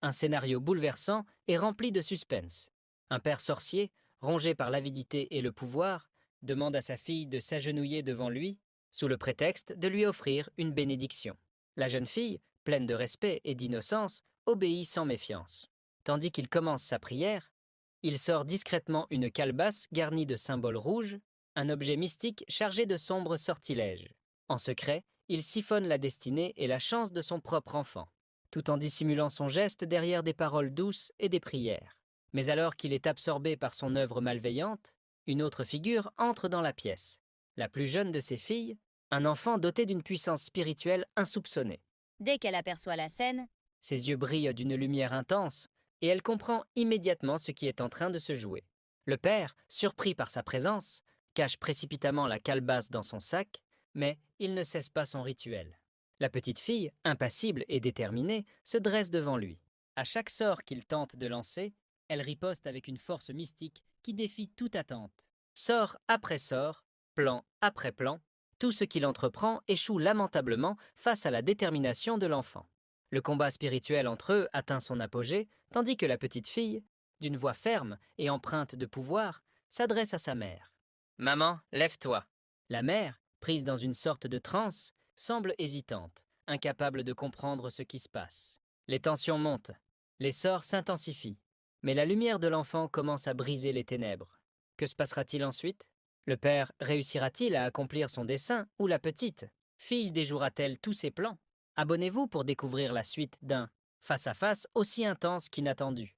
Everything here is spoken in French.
Un scénario bouleversant et rempli de suspense. Un père sorcier, rongé par l'avidité et le pouvoir, demande à sa fille de s'agenouiller devant lui, sous le prétexte de lui offrir une bénédiction. La jeune fille, pleine de respect et d'innocence, obéit sans méfiance. Tandis qu'il commence sa prière, il sort discrètement une calebasse garnie de symboles rouges, un objet mystique chargé de sombres sortilèges. En secret, il siphonne la destinée et la chance de son propre enfant, tout en dissimulant son geste derrière des paroles douces et des prières. Mais alors qu'il est absorbé par son œuvre malveillante, une autre figure entre dans la pièce. La plus jeune de ses filles, un enfant doté d'une puissance spirituelle insoupçonnée. Dès qu'elle aperçoit la scène, Ses yeux brillent d'une lumière intense, et elle comprend immédiatement ce qui est en train de se jouer. Le père, surpris par sa présence, cache précipitamment la calebasse dans son sac, mais il ne cesse pas son rituel. La petite fille, impassible et déterminée, se dresse devant lui. À chaque sort qu'il tente de lancer, elle riposte avec une force mystique qui défie toute attente. Sort après sort, plan après plan, tout ce qu'il entreprend échoue lamentablement face à la détermination de l'enfant. Le combat spirituel entre eux atteint son apogée, tandis que la petite fille, d'une voix ferme et empreinte de pouvoir, s'adresse à sa mère. Maman, lève-toi. La mère, prise dans une sorte de transe, semble hésitante, incapable de comprendre ce qui se passe. Les tensions montent, les sorts s'intensifient, mais la lumière de l'enfant commence à briser les ténèbres. Que se passera-t-il ensuite? Le père réussira-t-il à accomplir son dessein, ou la petite fille déjouera-t-elle tous ses plans? Abonnez-vous pour découvrir la suite d'un face-à-face aussi intense qu'inattendu.